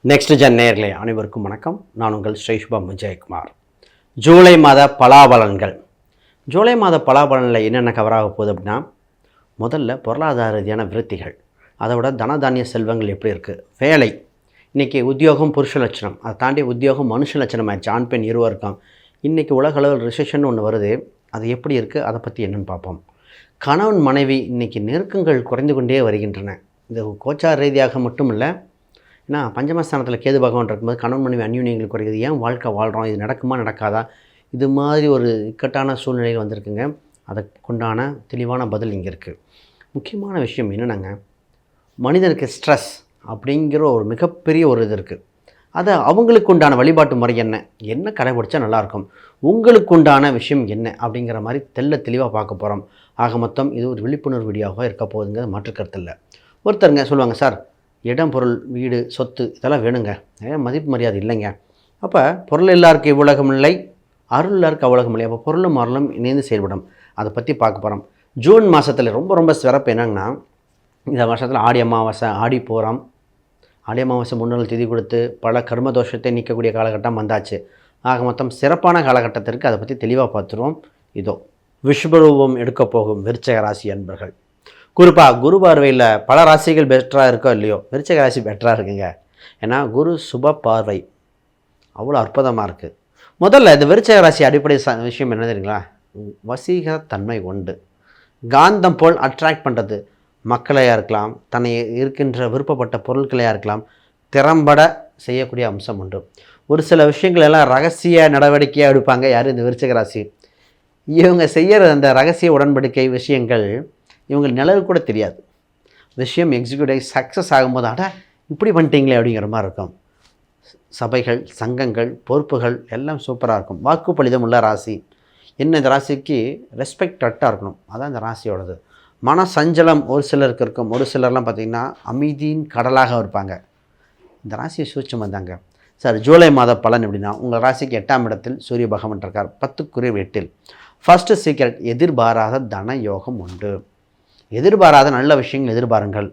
Next gen நேயர்களே அனைவருக்கும் வணக்கம். நான் உங்கள் ஸ்ரீசுபம் விஜயகுமார். ஜூலை மாத பலாபலன்கள். ஜூலை மாத பலாபலனில் என்னென்ன கவராக போகுது அப்படின்னா, முதல்ல பொருளாதார ரீதியான விருத்திகள், அதை விட தனதானிய செல்வங்கள் எப்படி இருக்குது, வேலை, இன்றைக்கி உத்தியோகம் புருஷ லட்சணம், அதை தாண்டி உத்தியோகம் மனுஷ லட்சணம் ஆயிடுச்சு. ஆண் பெண் இருவருக்கும். இன்றைக்கி உலக அளவில் ரிசெஷன் ஒன்று வருது, அது எப்படி இருக்குது, அதை பற்றி என்னென்னு பார்ப்போம். கணவன் மனைவி இன்றைக்கி நெருக்கங்கள் குறைந்து கொண்டே வருகின்றன. இது கோச்சார ரீதியாக மட்டும் இல்லை, ஏன்னா பஞ்சமஸ்தானத்தில் கேது பகவான் இருக்கும்போது கணவன் மனைவி அந்யூன்யங்கள் குறையுது. ஏன் வாழ்க்கை வாழ்கிறோம், இது நடக்குமா நடக்காதா, இது மாதிரி ஒரு இக்கட்டான சூழ்நிலையில் வந்திருக்குங்க. அதுக்குண்டான தெளிவான பதில் இங்கே இருக்குது. முக்கியமான விஷயம் என்னென்னாங்க, மனிதனுக்கு ஸ்ட்ரெஸ் அப்படிங்கிற ஒரு மிகப்பெரிய ஒரு இது இருக்குது. அதை அவங்களுக்கு உண்டான வழிபாட்டு முறை என்ன கடைபிடிச்சா நல்லாயிருக்கும், உங்களுக்கு உண்டான விஷயம் என்ன அப்படிங்கிற மாதிரி தெளிவாக பார்க்க போகிறோம். ஆக மொத்தம் இது ஒரு விழிப்புணர்வு வீடியோவாக இருக்க போகுதுங்கிறது மாற்றுக்கருத்து இல்லை. ஒருத்தருங்க சொல்லுவாங்க, சார் இடம் பொருள் வீடு சொத்து இதெல்லாம் வேணுங்க, மதிப்பு மரியாதை இல்லைங்க. அப்போ பொருள் எல்லாருக்கு இவ்வுலகம் இல்லை, அருள் எல்லாருக்கு அவ்வுலகம் இல்லை. அப்போ பொருளும் அருளும் இணைந்து செயல்படும். அதை பற்றி பார்க்க போகிறோம். ஜூன் மாதத்தில் ரொம்ப சிறப்பு என்னங்கன்னா, இந்த வருஷத்தில் ஆடி அமாவாசை, ஆடி போகிறோம். ஆடி அமாவாசை முன்னாள் திதி கொடுத்து பல கர்மதோஷத்தை நீக்கக்கூடிய காலகட்டம் வந்தாச்சு. ஆக மொத்தம் சிறப்பான காலகட்டத்திற்கு அதை பற்றி தெளிவாக பார்த்துருவோம். இதோ விஸ்வரூபம் எடுக்க போகும் விருச்சிக ராசி அன்பர்கள். குறிப்பாக குரு பார்வையில் பல ராசிகள் பெட்டராக இருக்கோ இல்லையோ, விருச்சிக ராசி பெட்டராக இருக்குங்க. ஏன்னா குரு சுப பார்வை அவ்வளோ அற்புதமாக இருக்குது. முதல்ல இந்த விருச்சிக ராசி அடிப்படை விஷயம் என்ன தெரியுங்களா, வசீகரத்தன்மை உண்டு. காந்தம் போல் அட்ராக்ட் பண்ணுறது, மக்களையாக இருக்கலாம், தன்னை இருக்கின்ற விருப்பப்பட்ட பொருட்களையாக இருக்கலாம், திறம்பட செய்யக்கூடிய அம்சம் உண்டு. ஒரு சில விஷயங்கள் எல்லாம் ரகசிய நடவடிக்கையாக எடுப்பாங்க. யார், இந்த விருச்சிக ராசி. இவங்க செய்கிற அந்த ரகசிய உடன்படிக்கை விஷயங்கள் இவங்க நிலவு கூட தெரியாது. விஷயம் எக்ஸிக்யூட் ஆகி சக்ஸஸ் ஆகும்போது, அட இப்படி பண்ணிட்டீங்களே அப்படிங்கிற மாதிரி இருக்கும். சபைகள், சங்கங்கள், பொறுப்புகள் எல்லாம் சூப்பராக இருக்கும். வாக்குப்பளிதம் உள்ள ராசி. என்ன, இந்த ராசிக்கு ரெஸ்பெக்டட்டாக இருக்கணும், அதான் இந்த ராசியோடது. மன சஞ்சலம் ஒரு சிலருக்கு இருக்கும். ஒரு சிலர்லாம் பார்த்திங்கன்னா அமைதியின் கடலாக இருப்பாங்க. இந்த ராசியை சூட்சம் வந்தாங்க. சார் ஜூலை மாத பலன் எப்படின்னா, உங்கள் ராசிக்கு 8ஆம் இடத்தில் சூரிய பகவான் இருக்கார், 10க்குரிய 8. ஃபஸ்ட்டு சீக்ரெட், எதிர்பாராத தன யோகம் உண்டு. எதிர்பாராத நல்ல விஷயங்கள் எதிர்பாருங்கள்.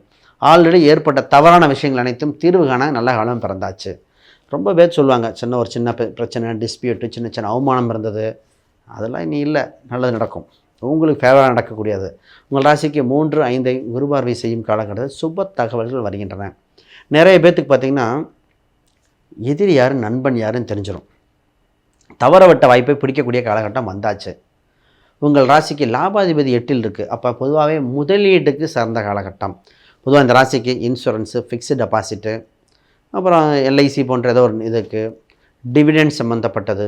ஆல்ரெடி ஏற்பட்ட தவறான விஷயங்கள் அனைத்தும் தீர்வு காண நல்ல காலம் பிறந்தாச்சு. ரொம்ப பேர் சொல்லுவாங்க, ஒரு சின்ன பிரச்சனை, டிஸ்பியூட்டு, சின்ன அவமானம் இருந்தது, அதெல்லாம் இனி இல்லை, நல்லது நடக்கும், உங்களுக்கு ஃபேவராக நடக்கக்கூடியது. உங்கள் ராசிக்கு 3, 5 குருபார்வை செய்யும் காலகட்டத்தில் சுப தகவல்கள் வருகின்றன. நிறைய பேர்த்துக்கு பார்த்திங்கன்னா எதிரி யார் நண்பன் யாருன்னு தெரிஞ்சிடும். தவறவிட்ட வாய்ப்பை பிடிக்கக்கூடிய காலகட்டம் வந்தாச்சு. உங்கள் ராசிக்கு லாபாதிபதி 8ல் இருக்குது. அப்போ பொதுவாகவே முதலீட்டுக்கு சிறந்த காலகட்டம். பொதுவாக இந்த ராசிக்கு இன்சூரன்ஸு, ஃபிக்ஸ்டு டெபாசிட்டு, அப்புறம் எல்ஐசி போன்ற ஏதோ ஒரு இதுக்கு, டிவிடெண்ட் சம்மந்தப்பட்டது,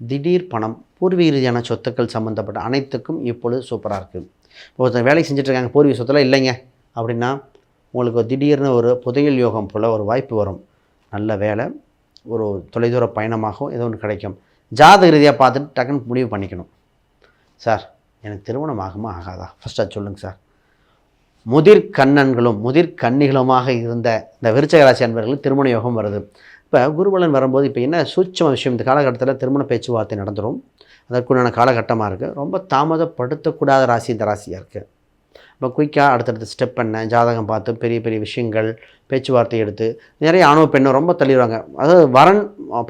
திடீர் பணம், பூர்வீக ரீதியான சொத்துக்கள் சம்மந்தப்பட்ட அனைத்துக்கும் இப்பொழுது சூப்பராக இருக்குது. ஒருத்தர் வேலை செஞ்சிட்ருக்காங்க, பூர்வீக சொத்தெல்லாம் இல்லைங்க அப்படின்னா, உங்களுக்கு திடீர்னு ஒரு புதையல் யோகம் போல் ஒரு வாய்ப்பு வரும். நல்ல வேலை, ஒரு தொலைதூர பயணமாகவும் ஏதோ ஒன்று கிடைக்கும். ஜாதக ரீதியாக பார்த்துட்டு டக்குன்னு முடிவு பண்ணிக்கணும். சார் எனக்கு திருமணம் ஆகுமா ஆகாதா, ஃபஸ்ட்டாக சொல்லுங்கள் சார். முதிர் கண்ணன்களும் முதிர் கன்னிகளுமாக இருந்த இந்த விருச்சிக ராசி அன்பர்களுக்கு திருமண யோகம் வருது. இப்போ குருபலன் வரும்போது இப்போ என்ன சூட்சம விஷயம், இந்த காலகட்டத்தில் திருமண பேச்சுவார்த்தை நடந்துடும். அதற்குண்டான காலகட்டமாக இருக்குது. ரொம்ப தாமதப்படுத்தக்கூடாத ராசி இந்த ராசியாக இருக்குது. இப்போ குயிக்காக அடுத்தடுத்து ஸ்டெப் பண்ண ஜாதகம் பார்த்து பெரிய விஷயங்கள் பேச்சுவார்த்தை எடுத்து, நிறைய ஆணவ பெண்ணும் ரொம்ப தள்ளிடுவாங்க. அதாவது வரன்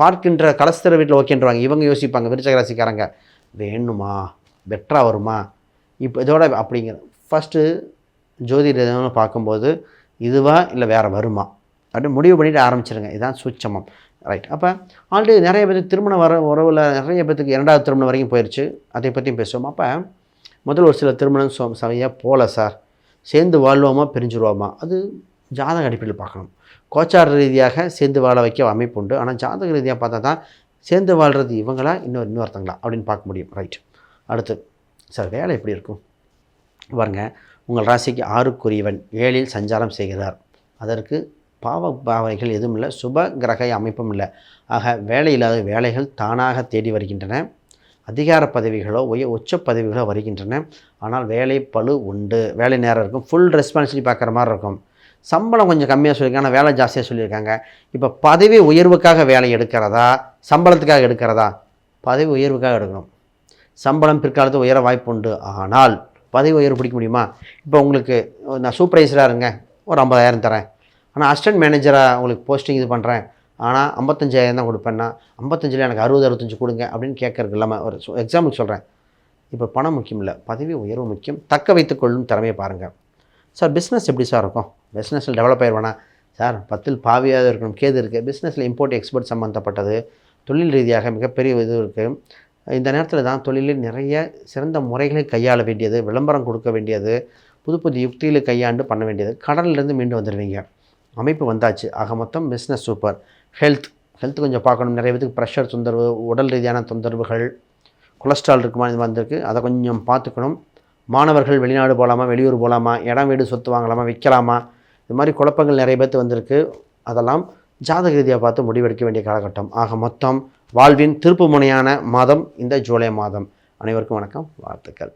பார்க்கின்ற கலஸ்தர வீட்டில் ஓகேன்றவாங்க. இவங்க யோசிப்பாங்க, விருச்சிக ராசிக்காரங்க, வேணுமா, பெட்டராக வருமா, இப்போ இதோட அப்படிங்கிற ஃபஸ்ட்டு ஜோதிட பார்க்கும்போது இதுவா இல்லை வேறு வருமா அப்படின்னு முடிவு பண்ணிவிட்டு ஆரம்பிச்சிருங்க. இதுதான் சூட்சமம், ரைட். அப்போ ஆல்ரெடி நிறைய பேருக்கு திருமணம் உறவில் நிறைய பேருக்கு 2வது திருமணம் வரைக்கும் போயிடுச்சு. அதை பற்றியும் பேசுவோம். அப்போ முதல் ஒரு சில திருமணம் சரியாக போகல சார், சேர்ந்து வாழ்வோமா பிரிஞ்சுருவோமா, அது ஜாதக அடிப்படையில் பார்க்கணும். கோச்சார ரீதியாக சேர்ந்து வாழ வைக்க அமைப்பு உண்டு. ஆனால் ஜாதக ரீதியாக பார்த்தா தான் சேர்ந்து வாழ்கிறது இவங்களா இன்னொருத்தங்களா அப்படின்னு பார்க்க முடியும், ரைட். அடுத்து சார் வேலை எப்படி இருக்கும் பாருங்க. உங்கள் ராசிக்கு 6க்குரியவன் 7ல் சஞ்சாரம் செய்கிறார். அதற்கு பாவைகள் எதுவும் இல்லை, சுப கிரக அமைப்பும் இல்லை. ஆக வேலை இல்லாத வேலைகள் தானாக தேடி வருகின்றன. அதிகார பதவிகளோ உச்ச பதவிகளோ வருகின்றன. ஆனால் வேலை பளு உண்டு, வேலை நேரம் இருக்கும், ஃபுல் ரெஸ்பான்சிபிலிட்டி பார்க்குற மாதிரி இருக்கும். சம்பளம் கொஞ்சம் கம்மியாக சொல்லியிருக்காங்க, ஆனால் வேலை ஜாஸ்தியாக சொல்லியிருக்காங்க. இப்போ பதவி உயர்வுக்காக வேலை எடுக்கிறதா, சம்பளத்துக்காக எடுக்கிறதா? பதவி உயர்வுக்காக எடுக்கணும். சம்பளம் பிற்காலத்தில் உயர வாய்ப்பு உண்டு. ஆனால் பதவி உயர்வு பிடிக்க முடியுமா? இப்போ உங்களுக்கு நான் சூப்பர்வைசராக இருங்க, ஒரு 50,000 தரேன். ஆனால் அசிஸ்டன்ட் மேனேஜராக உங்களுக்கு போஸ்டிங் இது பண்ணுறேன், ஆனால் 55,000 தான் கொடுப்பேன்னா 55ல் எனக்கு 60-65 கொடுங்க அப்படின்னு கேட்கறதுக்கு இல்லாமல் ஒரு எக்ஸாம்பிள் சொல்கிறேன். இப்போ பணம் முக்கியம் இல்லை, பதவி உயர்வு முக்கியம். தக்க வைத்துக்கொள்ளும் திறமையை பாருங்கள். சார் பிஸ்னஸ் எப்படி சார் இருக்கும்? பிஸ்னஸில் டெவலப் ஆயிடுவேனா சார்? 10ல் பாவியாக இருக்கணும், கேது இருக்குது. பிஸ்னஸில் இம்போர்ட் எக்ஸ்போர்ட் சம்மந்தப்பட்டது, தொழில் ரீதியாக மிகப்பெரிய இது இருக்குது. இந்த நேரத்தில் தான் தொழிலில் நிறைய சிறந்த முறைகளை கையாள வேண்டியது, விளம்பரம் கொடுக்க வேண்டியது, புது புது யுக்திகளை கையாண்டு பண்ண வேண்டியது. கடலிலேருந்து மீண்டு வந்துடுவீங்க. அமைப்பு வந்தாச்சு. ஆக மொத்தம் பிஸ்னஸ் சூப்பர். ஹெல்த் கொஞ்சம் பார்க்கணும். நிறைய பேருக்கு ப்ரெஷர் தொந்தரவு, உடல் ரீதியான தொந்தரவுகள், கொலஸ்ட்ரால் இருக்குமா இது வந்திருக்கு, அதை கொஞ்சம் பார்த்துக்கணும். மாணவர்கள் வெளிநாடு போகலாமா, வெளியூர் போகலாமா, இடம் வீடு சொத்து வாங்கலாமா, விற்கலாமா, இது மாதிரி குழப்பங்கள் நிறைய பேர்த்து வந்திருக்கு. அதெல்லாம் ஜாதக ரீதியாக பார்த்து முடிவெடுக்க வேண்டிய காலகட்டம். ஆக மொத்தம் வாழ்வின் திருப்பு முனையான மாதம் இந்த ஜூலை மாதம். அனைவருக்கும் வணக்கம், வாழ்த்துக்கள்.